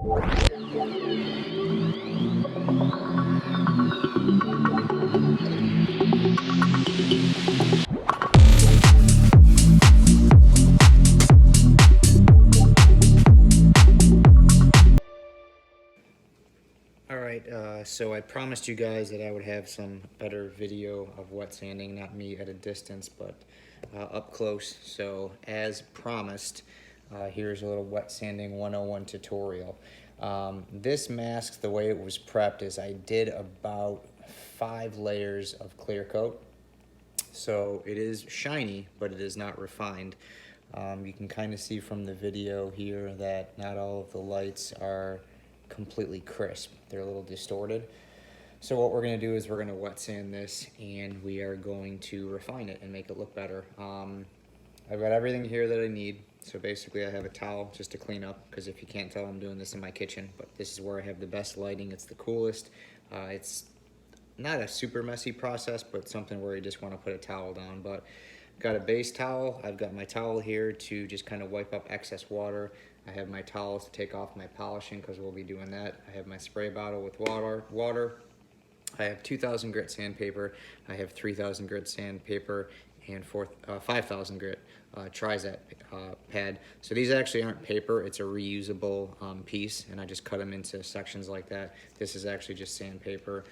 So I promised you guys that I would have some better video of wet sanding, not me at a distance, but up close. So as promised, here's a little wet sanding 101 tutorial. This mask, the way it was prepped is I did about 5 layers of clear coat. So it is shiny, but it is not refined. You can kind of see from the video here that not all of the lights are completely crisp. They're a little distorted. So what we're going to do is we're going to wet sand this and we are going to refine it and make it look better. I've got everything here that I need. So basically I have a towel just to clean up, because if you can't tell, I'm doing this in my kitchen, but this is where I have the best lighting. It's the coolest. It's not a super messy process, but something where you just want to put a towel down. But got a base towel. I've got my towel here to just kind of wipe up excess water. I have my towels to take off my polishing, because we'll be doing that. I have my spray bottle with water. I have 2,000 grit sandpaper. I have 3,000 grit sandpaper and 5,000 grit Trizact pad. So these actually aren't paper, it's a reusable piece, and I just cut them into sections like that. This is actually just sandpaper.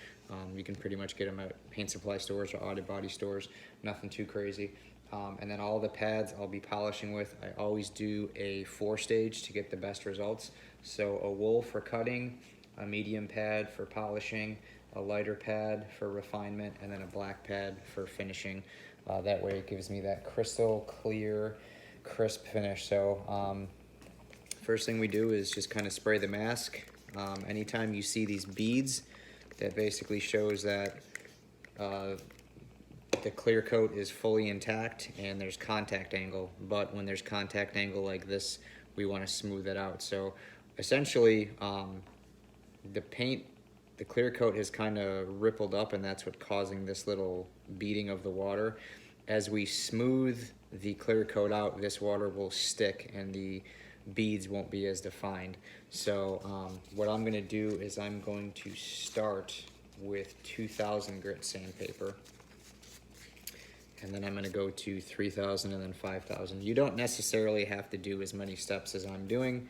You can pretty much get them at paint supply stores or auto body stores, nothing too crazy. And then all the pads I'll be polishing with, I always do a 4-stage to get the best results. So a wool for cutting, a medium pad for polishing, a lighter pad for refinement, and then a black pad for finishing. That way it gives me that crystal clear, crisp finish. So first thing we do is just kind of spray the mask. Anytime you see these beads, that basically shows that the clear coat is fully intact and there's contact angle. But when there's contact angle like this, we want to smooth it out. So essentially the clear coat has kind of rippled up, and that's what's causing this little beading of the water. As we smooth the clear coat out, this water will stick and the beads won't be as defined. So what I'm going to do is I'm going to start with 2,000 grit sandpaper, and then I'm going to go to 3,000 and then 5,000. You don't necessarily have to do as many steps as I'm doing.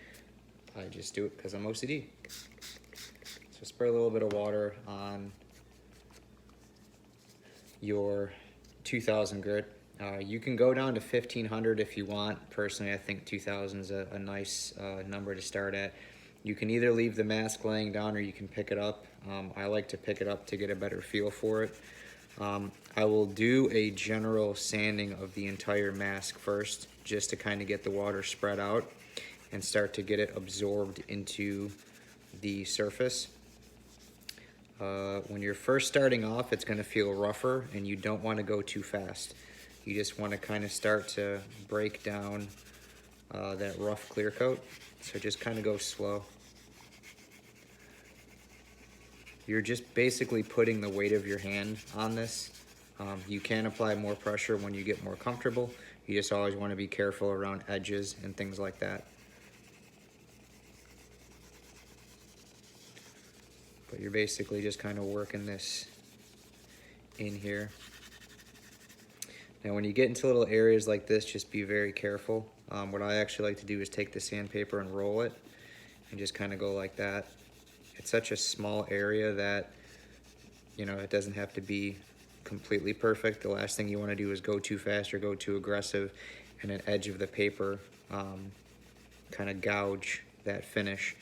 I just do it because I'm OCD. So spray a little bit of water on your 2,000 grit. You can go down to 1,500 if you want. Personally, I think 2,000 is a nice number to start at. You can either leave the mask laying down or you can pick it up. I like to pick it up to get a better feel for it. I will do a general sanding of the entire mask first, just to kind of get the water spread out and start to get it absorbed into the surface. When you're first starting off, it's going to feel rougher and you don't want to go too fast. You just want to kind of start to break down that rough clear coat. So just kind of go slow. You're just basically putting the weight of your hand on this. You can apply more pressure when you get more comfortable. You just always want to be careful around edges and things like that. But you're basically just kind of working this in here. Now when you get into little areas like this, just be very careful. What I actually like to do is take the sandpaper and roll it and just kind of go like that. It's such a small area that, you know, it doesn't have to be completely perfect. The last thing you want to do is go too fast or go too aggressive and an edge of the paper kind of gouge that finish.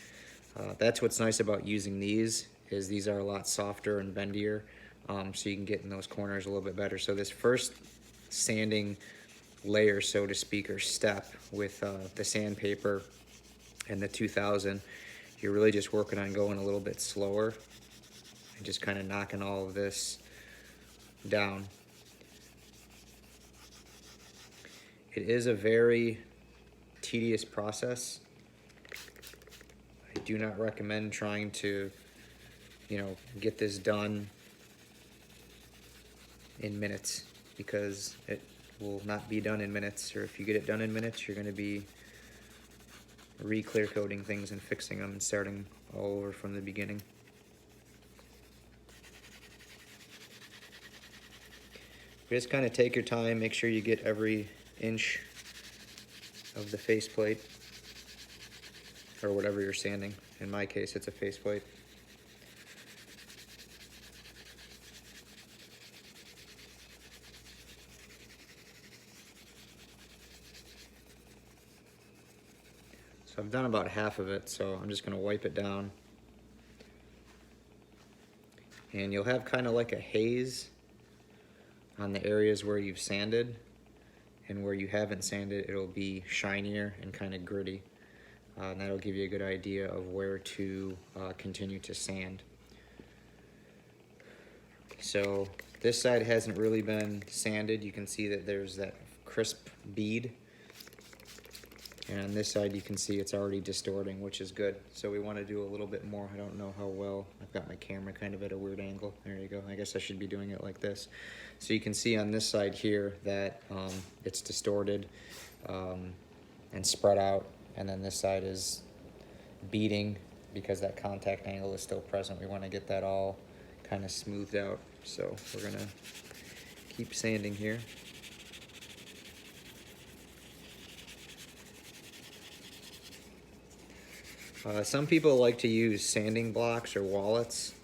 That's what's nice about using these, is these are a lot softer and bendier, so you can get in those corners a little bit better. So this first sanding layer, so to speak, or step with the sandpaper and the 2,000, you're really just working on going a little bit slower and just kind of knocking all of this down. It is a very tedious process. I do not recommend trying to, you know, get this done in minutes, because it will not be done in minutes, or if you get it done in minutes, you're going to be re-clear coating things and fixing them and starting all over from the beginning. Just kind of take your time, make sure you get every inch of the faceplate, or whatever you're sanding. In my case, it's a faceplate. So I've done about half of it, so I'm just going to wipe it down. And you'll have kind of like a haze on the areas where you've sanded, and where you haven't sanded, it'll be shinier and kind of gritty. And that'll give you a good idea of where to continue to sand. So this side hasn't really been sanded. You can see that there's that crisp bead. And on this side you can see it's already distorting, which is good. So we want to do a little bit more. I don't know how well. I've got my camera kind of at a weird angle. There you go. I guess I should be doing it like this. So you can see on this side here that it's distorted and spread out. And then this side is beading because that contact angle is still present. We want to get that all kind of smoothed out. So we're going to keep sanding here. Some people like to use sanding blocks or wallets.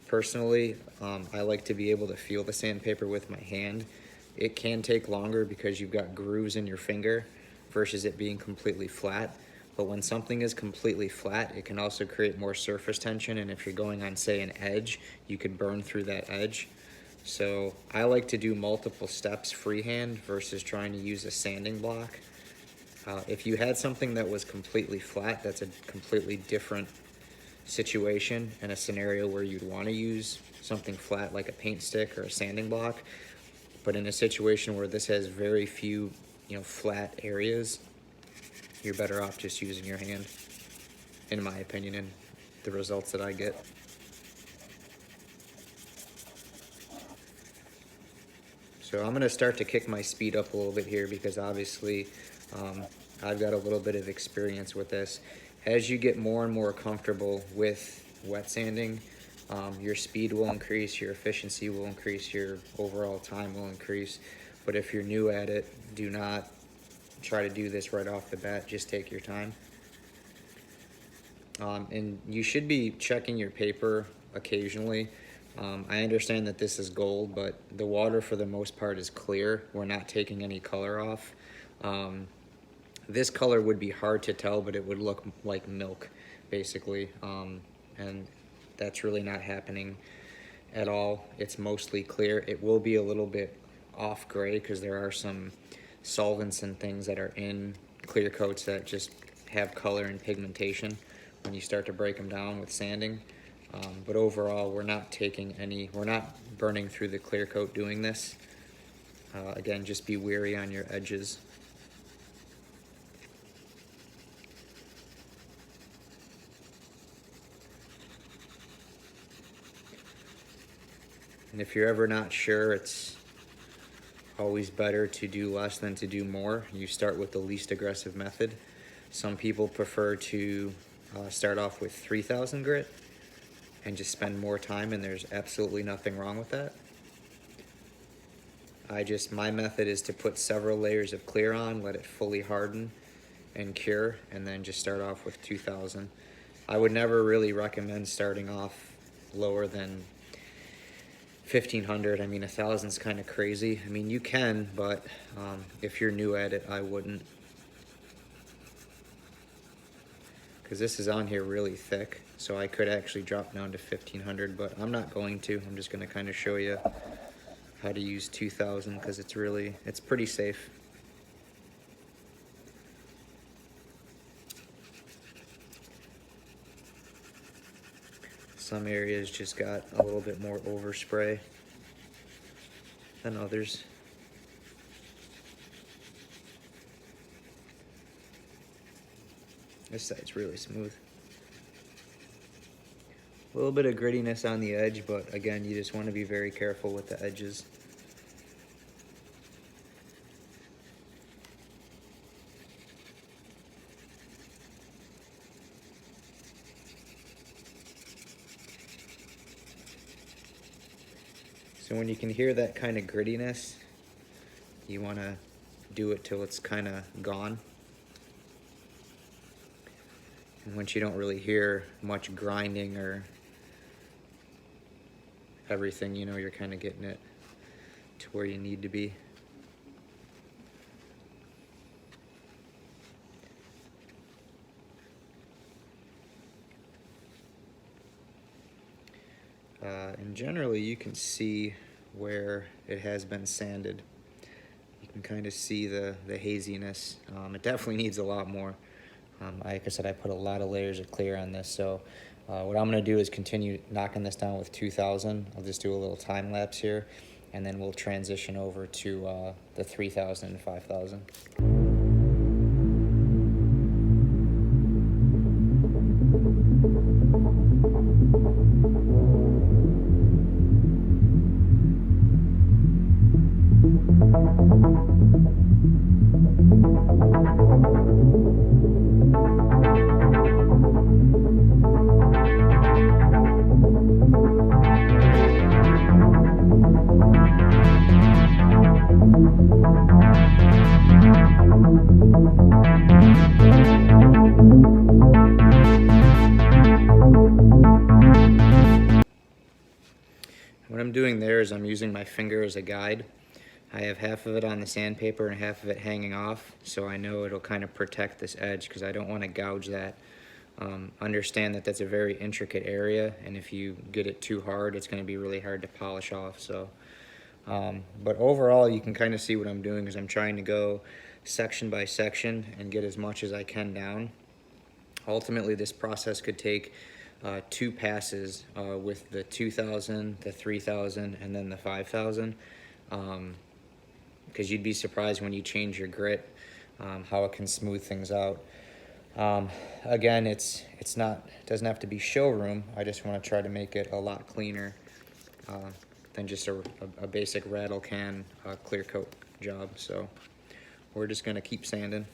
Personally, I like to be able to feel the sandpaper with my hand. It can take longer because you've got grooves in your finger versus it being completely flat. But when something is completely flat, it can also create more surface tension, and if you're going on, say, an edge, you could burn through that edge. So I like to do multiple steps freehand versus trying to use a sanding block. If you had something that was completely flat, that's a completely different situation and a scenario where you'd want to use something flat like a paint stick or a sanding block. But in a situation where this has very few, flat areas, you're better off just using your hand, in my opinion, and the results that I get. So I'm going to start to kick my speed up a little bit here because obviously I've got a little bit of experience with this. As you get more and more comfortable with wet sanding, your speed will increase, your efficiency will increase, your overall time will increase. But if you're new at it, do not try to do this right off the bat. Just take your time. And you should be checking your paper occasionally. I understand that this is gold, but the water for the most part is clear. We're not taking any color off. This color would be hard to tell, but it would look like milk, basically. And that's really not happening at all. It's mostly clear. It will be a little bit off gray because there are some solvents and things that are in clear coats that just have color and pigmentation when you start to break them down with sanding. But overall, we're not burning through the clear coat doing this. Again, just be wary on your edges. And if you're ever not sure, it's always better to do less than to do more. You start with the least aggressive method. Some people prefer to start off with 3000 grit and just spend more time, and there's absolutely nothing wrong with that. My method is to put several layers of clear on, let it fully harden and cure, and then just start off with 2000. I would never really recommend starting off lower than 1500. I mean, 1000's kind of crazy. I mean, you can, but if you're new at it, I wouldn't. Because this is on here really thick, so I could actually drop down to 1500, but I'm not going to. I'm just going to kind of show you how to use 2000 because it's pretty safe. Some areas just got a little bit more overspray than others. This side's really smooth. A little bit of grittiness on the edge, but again, you just want to be very careful with the edges. So when you can hear that kind of grittiness, you want to do it till it's kind of gone. And once you don't really hear much grinding or everything, you know you're kind of getting it to where you need to be. And generally you can see where it has been sanded. You can kind of see the haziness. It definitely needs a lot more. Like I said, I put a lot of layers of clear on this, so what I'm going to do is continue knocking this down with 2000. I'll just do a little time lapse here, and then we'll transition over to the 3000 and 5000. What I'm doing there is I'm using my finger as a guide. I have half of it on the sandpaper and half of it hanging off, so I know it'll kind of protect this edge because I don't want to gouge that. Understand that that's a very intricate area, and if you get it too hard, it's going to be really hard to polish off. So, but overall, you can kind of see what I'm doing is I'm trying to go section by section and get as much as I can down. Ultimately, this process could take 2 passes with the 2000, the 3000, and then the 5000. Because you'd be surprised when you change your grit how it can smooth things out. Again, it doesn't have to be showroom. I just want to try to make it a lot cleaner than just a basic rattle can clear coat job. So we're just going to keep sanding.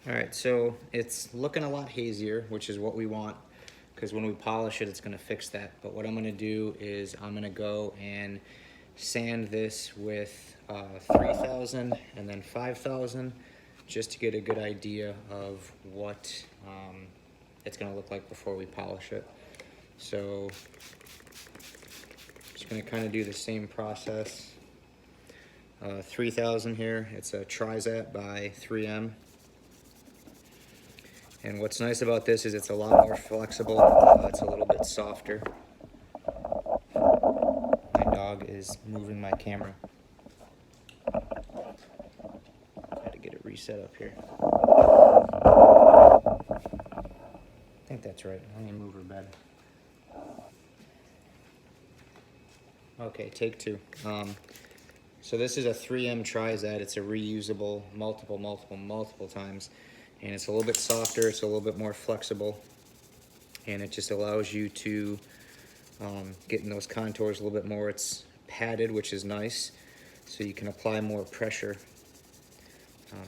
Alright, so it's looking a lot hazier, which is what we want, because when we polish it, it's going to fix that. But what I'm going to do is I'm going to go and sand this with 3000 and then 5000, just to get a good idea of what it's going to look like before we polish it. So just going to kind of do the same process. 3000 here, it's a Trizact by 3M. And what's nice about this is it's a lot more flexible. It's a little bit softer. My dog is moving my camera. Got to get it reset up here. I think that's right. Let me move her bed. Okay, take 2. So this is a 3M Trizact. It's a reusable multiple times. And it's a little bit softer, it's a little bit more flexible, and it just allows you to get in those contours a little bit more. It's padded, which is nice, so you can apply more pressure.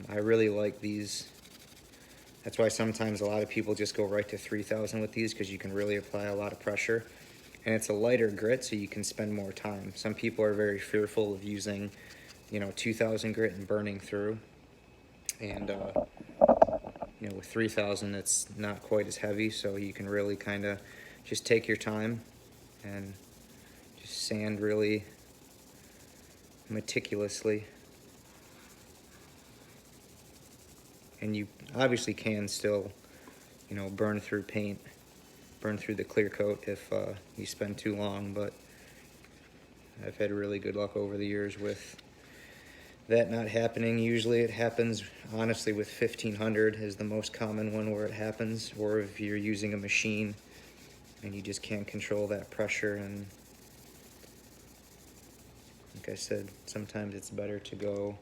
I really like these. That's why sometimes a lot of people just go right to 3000 with these, because you can really apply a lot of pressure. And it's a lighter grit, so you can spend more time. Some people are very fearful of using, 2000 grit and burning through. And with 3000, it's not quite as heavy, so you can really kind of just take your time and just sand really meticulously. And you obviously can still, burn through paint, burn through the clear coat if you spend too long, but I've had really good luck over the years with that not happening. Usually it happens, honestly, with 1500 is the most common one where it happens, or if you're using a machine and you just can't control that pressure. And like I said, sometimes it's better to go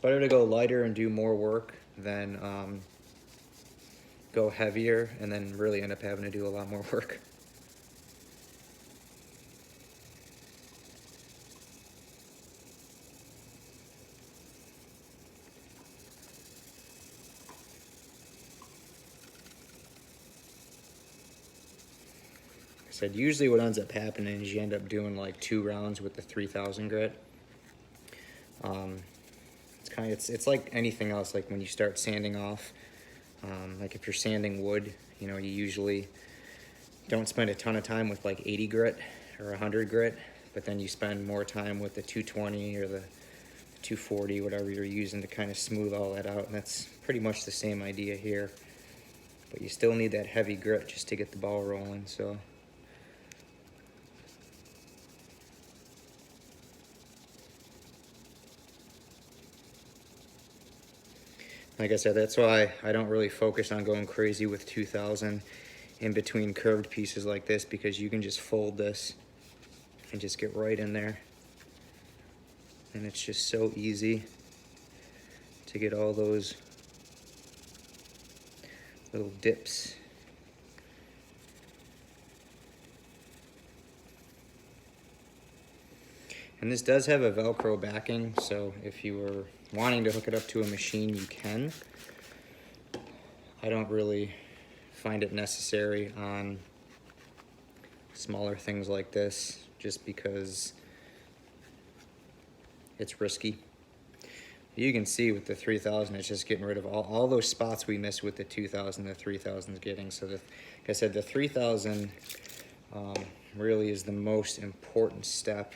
lighter and do more work than go heavier and then really end up having to do a lot more work. said, usually what ends up happening is you end up doing like 2 rounds with the 3000 grit. It's like anything else, like when you start sanding off, like if you're sanding wood, you know, you usually don't spend a ton of time with like 80 grit or 100 grit, but then you spend more time with the 220 or the 240, whatever you're using, to kind of smooth all that out. And that's pretty much the same idea here, but you still need that heavy grit just to get the ball rolling. So like I said, that's why I don't really focus on going crazy with 2000 in between curved pieces like this, because you can just fold this and just get right in there. And it's just so easy to get all those little dips. And this does have a Velcro backing, so if you were wanting to hook it up to a machine, you can. I don't really find it necessary on smaller things like this, just because it's risky. You can see with the 3000, it's just getting rid of all those spots we missed with the 2000, the 3000 is getting. So like I said, the 3000 really is the most important step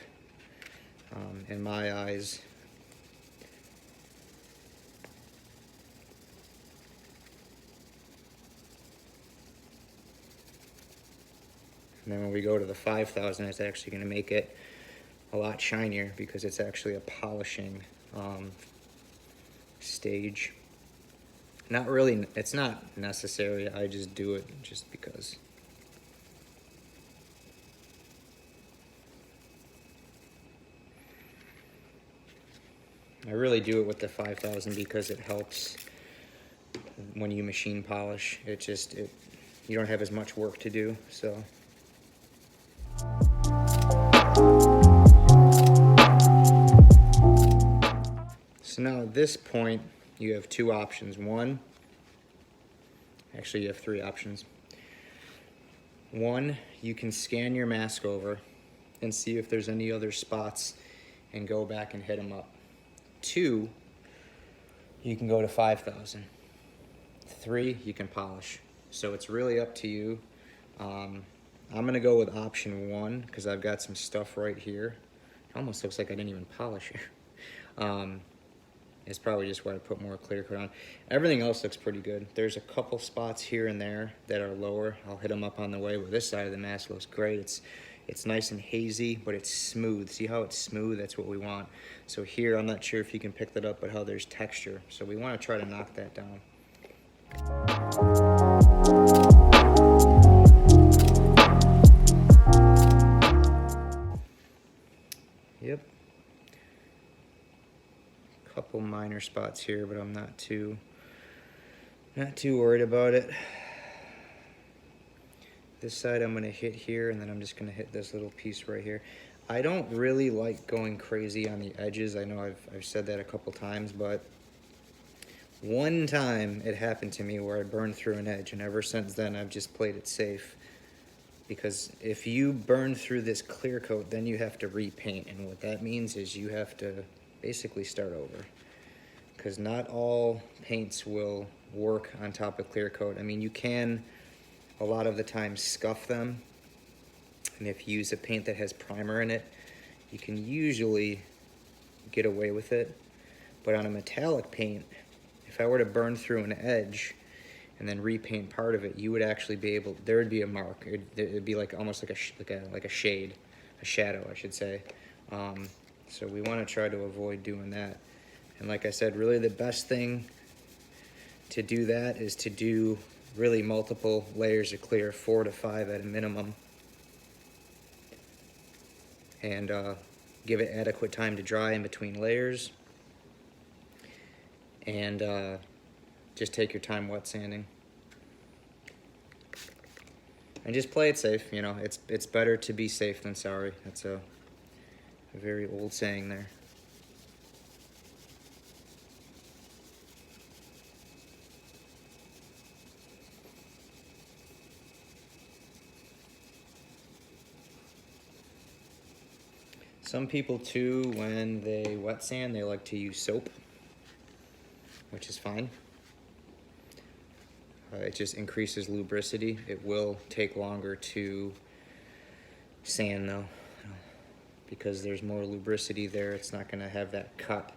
in my eyes. And then when we go to the 5000, it's actually going to make it a lot shinier, because it's actually a polishing stage. Not really, it's not necessary, I just do it just because. I really do it with the 5000 because it helps when you machine polish. You don't have as much work to do, so. So now at this point, you have 2 options. One, actually you have 3 options. One, you can scan your mask over and see if there's any other spots and go back and hit them up. 2, you can go to 5000. 3, you can polish. So it's really up to you. I'm gonna go with option 1 because I've got some stuff right here. It almost looks like I didn't even polish it. It's probably just where I put more clear coat on. Everything else looks pretty good. There's a couple spots here and there that are lower. I'll hit them up on the way, but this side of the mask looks great. It's nice and hazy, but it's smooth. See how it's smooth? That's what we want. So here, I'm not sure if you can pick that up, but how there's texture. So we want to try to knock that down. Yep. Couple minor spots here, but I'm not too worried about it. This side I'm gonna hit here, and then I'm just gonna hit this little piece right here. I don't really like going crazy on the edges. I know I've said that a couple times, but one time it happened to me where I burned through an edge, and ever since then I've just played it safe. Because if you burn through this clear coat, then you have to repaint, and what that means is you have to basically start over. Because not all paints will work on top of clear coat. I mean, you can a lot of the time scuff them, and if you use a paint that has primer in it, you can usually get away with it. But on a metallic paint, if I were to burn through an edge and then repaint part of it, you would actually be able, there would be a mark. It'd be like almost like a shade, a shadow, I should say. So we want to try to avoid doing that. And like I said, really the best thing to do that is to do really multiple layers of clear, 4 to 5 at a minimum, and give it adequate time to dry in between layers, and just take your time wet sanding. And just play it safe, you know, it's better to be safe than sorry. That's a very old saying there. Some people too, when they wet sand, they like to use soap, which is fine. It just increases lubricity. It will take longer to sand though, because there's more lubricity there. It's not gonna have that cut.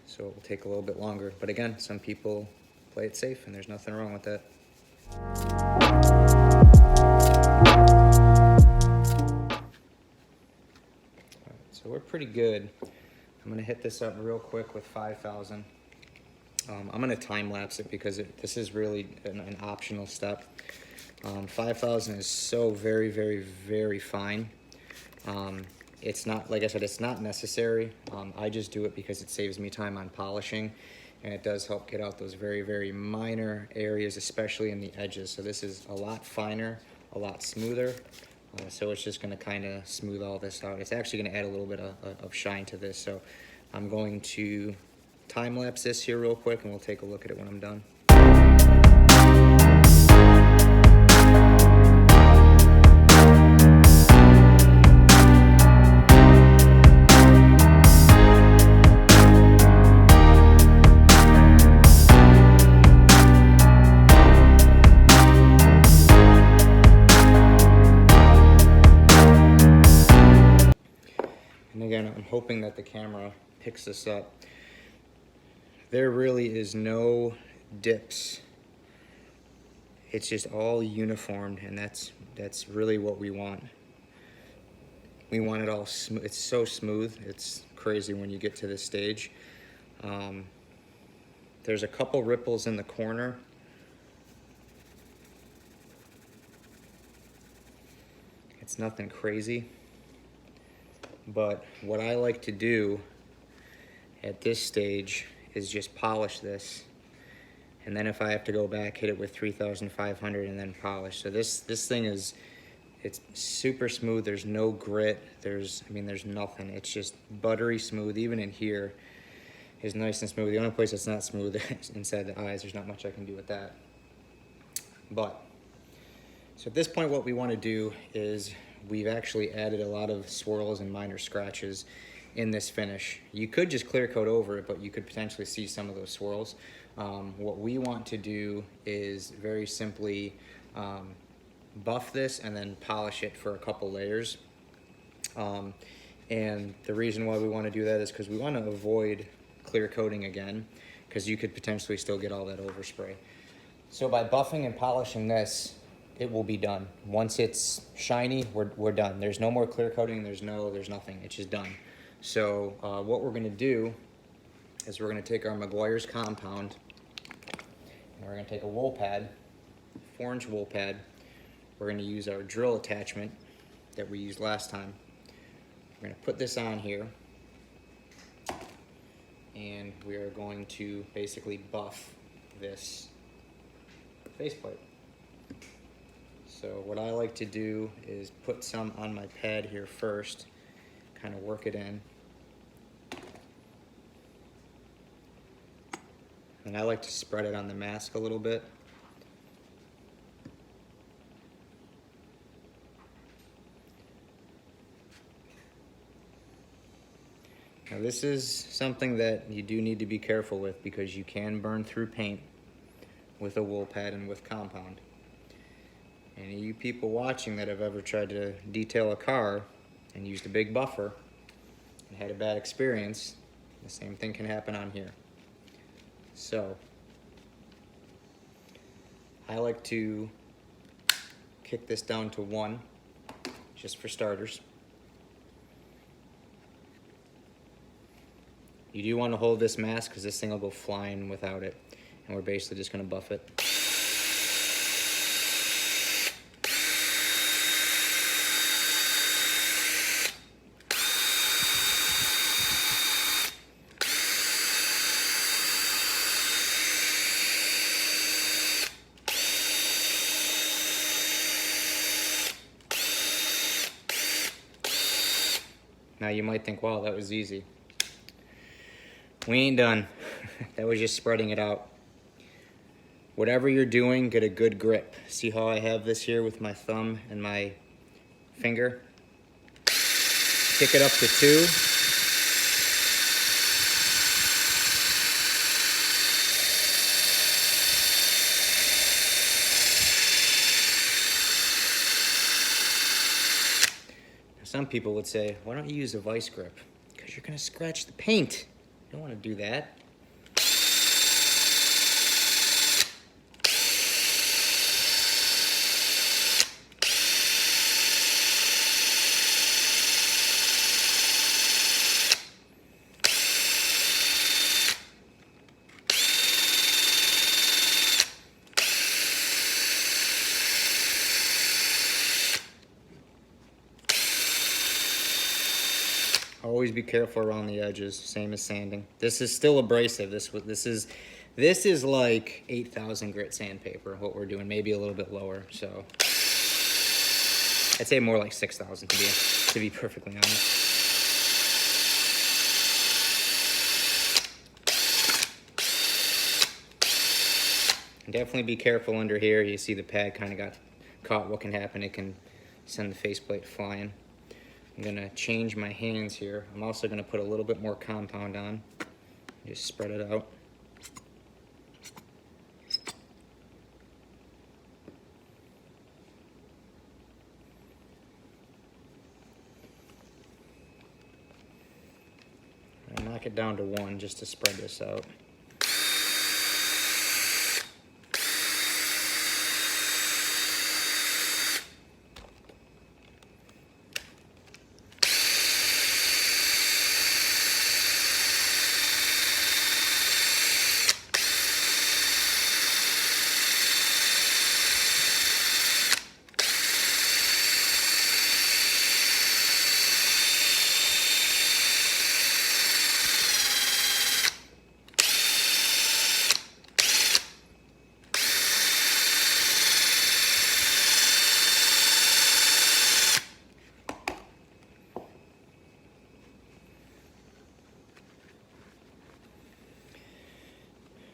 So it will take a little bit longer. But again, some people play it safe and there's nothing wrong with that. So we're pretty good. I'm gonna hit this up real quick with 5,000. I'm gonna time lapse it because this is really an optional step. 5,000 is so very, very, very fine. It's not, like I said, it's not necessary. I just do it because it saves me time on polishing, and it does help get out those very, very minor areas, especially in the edges. So this is a lot finer, a lot smoother. So it's just gonna kind of smooth all this out. It's actually gonna add a little bit of shine to this. So I'm going to time lapse this here real quick and we'll take a look at it when I'm done. And again, I'm hoping that the camera picks this up. There really is no dips. It's just all uniformed, and that's really what we want. We want it all smooth. It's so smooth. It's crazy when you get to this stage. There's a couple ripples in the corner. It's nothing crazy. But what I like to do at this stage is just polish this, and then if I have to go back, hit it with 3,500 and then polish. So this thing is, it's super smooth. There's no grit. There's nothing. It's just buttery smooth. Even in here is nice and smooth. The only place that's not smooth is inside the eyes. There's not much I can do with that. But so at this point, what we want to do is we've actually added a lot of swirls and minor scratches in this finish. You could just clear coat over it, but you could potentially see some of those swirls. What we want to do is very simply buff this and then polish it for a couple layers. And the reason why we want to do that is because we want to avoid clear coating again, because you could potentially still get all that overspray. So by buffing and polishing this, it will be done. Once it's shiny, we're done. There's no more clear coating, there's nothing, it's just done. So what we're gonna do is we're gonna take our Meguiar's compound, and we're gonna take a wool pad, 4-inch wool pad. We're gonna use our drill attachment that we used last time. We're gonna put this on here, and we are going to basically buff this faceplate. So what I like to do is put some on my pad here first, kind of work it in. And I like to spread it on the mask a little bit. Now this is something that you do need to be careful with, because you can burn through paint with a wool pad and with compound. Any of you people watching that have ever tried to detail a car and used a big buffer and had a bad experience, the same thing can happen on here. So I like to kick this down to 1, just for starters. You do want to hold this mask because this thing will go flying without it, and we're basically just going to buff it. Now you might think, wow, that was easy. We ain't done. That was just spreading it out. Whatever you're doing, get a good grip. See how I have this here with my thumb and my finger? kick it up to 2. Some people would say, why don't you use a vice grip? Because you're going to scratch the paint. You don't want to do that. Always be careful around the edges, same as sanding. This is still abrasive. This is like 8,000 grit sandpaper, what we're doing, maybe a little bit lower. So I'd say more like 6,000 to be perfectly honest. And definitely be careful under here. You see the pad kind of got caught. What can happen? It can send the faceplate flying. I'm gonna change my hands here. I'm also gonna put a little bit more compound on. Just spread it out. I'll knock it down to 1 just to spread this out.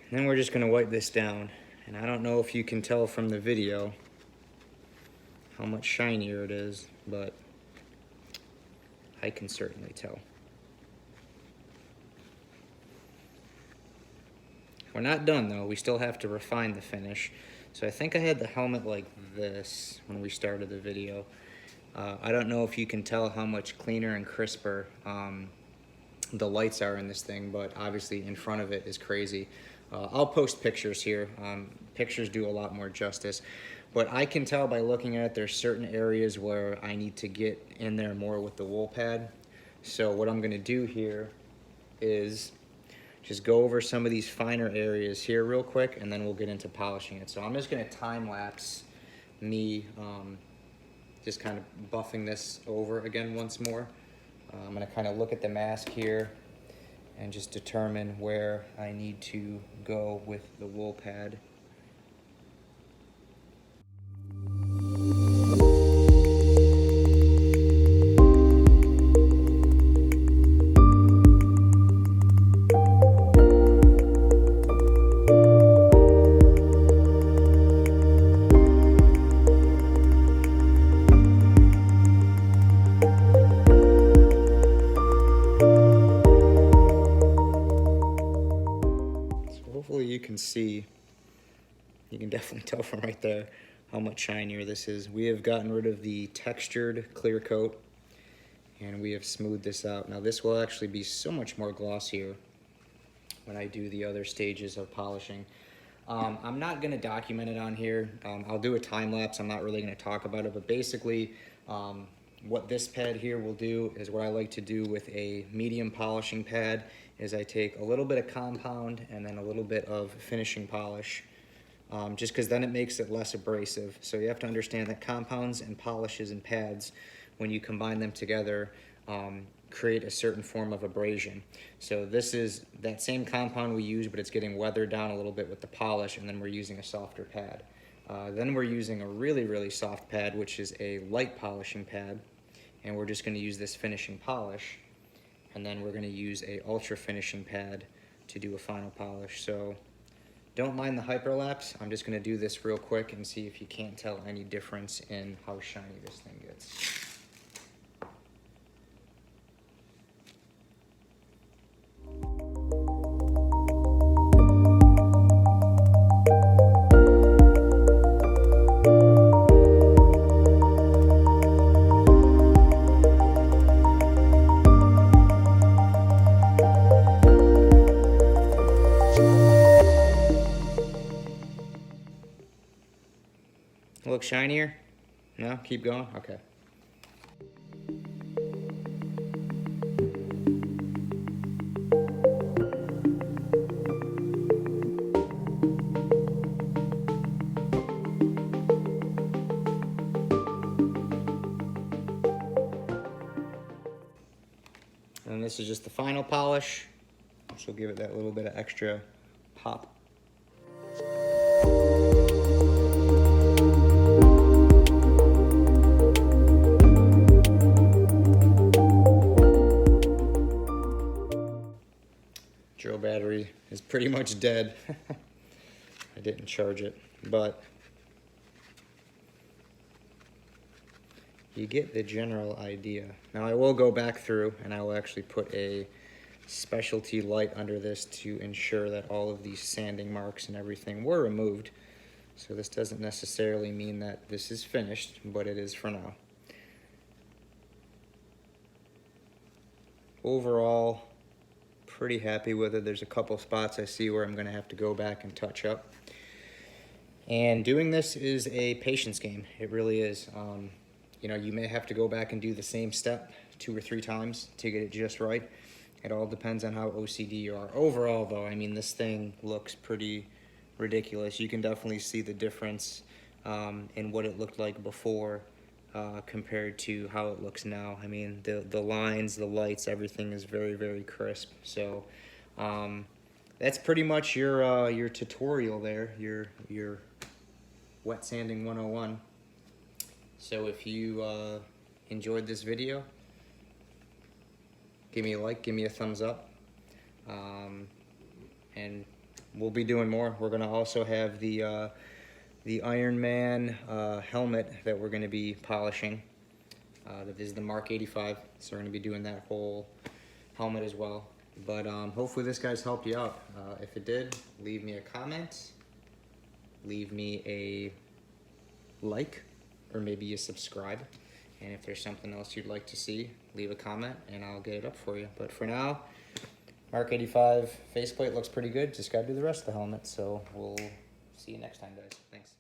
And then we're just gonna wipe this down. And I don't know if you can tell from the video how much shinier it is, but I can certainly tell. We're not done though, we still have to refine the finish. So I think I had the helmet like this when we started the video. I don't know if you can tell how much cleaner and crisper the lights are in this thing, but obviously in front of it is crazy. I'll post pictures here. Pictures do a lot more justice, but I can tell by looking at it, there's certain areas where I need to get in there more with the wool pad. So what I'm gonna do here is just go over some of these finer areas here real quick, and then we'll get into polishing it. So I'm just gonna time lapse me just kind of buffing this over again once more. I'm gonna kind of look at the mask here and just determine where I need to go with the wool pad. Hopefully you can see, you can definitely tell from right there how much shinier this is. We have gotten rid of the textured clear coat and we have smoothed this out. Now this will actually be so much more glossier when I do the other stages of polishing. I'm not gonna document it on here. I'll do a time lapse. I'm not really gonna talk about it, but basically what this pad here will do is what I like to do with a medium polishing pad is I take a little bit of compound and then a little bit of finishing polish, just because then it makes it less abrasive. So you have to understand that compounds and polishes and pads, when you combine them together, create a certain form of abrasion. So this is that same compound we use, but it's getting weathered down a little bit with the polish, and then we're using a softer pad. Then we're using a really, really soft pad, which is a light polishing pad, and we're just gonna use this finishing polish, and then we're gonna use a ultra finishing pad to do a final polish. So don't mind the hyperlapse. I'm just gonna do this real quick and see if you can't tell any difference in how shiny this thing gets. Look shinier? No? Keep going? Okay. And this is just the final polish, which will give it that little bit of extra pop. Drill battery is pretty much dead. I didn't charge it, but you get the general idea. Now I will go back through and I will actually put a specialty light under this to ensure that all of these sanding marks and everything were removed. So this doesn't necessarily mean that this is finished, but it is for now. Overall, pretty happy with it. There's a couple spots I see where I'm gonna have to go back and touch up. And doing this is a patience game. It really is. You know, you may have to go back and do the same step 2 or 3 times to get it just right. It all depends on how OCD you are. Overall, though, I mean, this thing looks pretty ridiculous. You can definitely see the difference in what it looked like before compared to how it looks now. I mean, the lines, the lights, everything is very, very crisp. So that's pretty much your tutorial there, your wet sanding 101. So if you enjoyed this video, give me a like, give me a thumbs up, and we'll be doing more. We're gonna also have the Iron Man helmet that we're gonna be polishing. That is the Mark 85, so we're gonna be doing that whole helmet as well. But hopefully this guy's helped you out. If it did, leave me a comment, leave me a like, or maybe you subscribe. And if there's something else you'd like to see, leave a comment and I'll get it up for you. But for now, Mark 85 faceplate looks pretty good. Just gotta do the rest of the helmet. So we'll see you next time, guys. Thanks.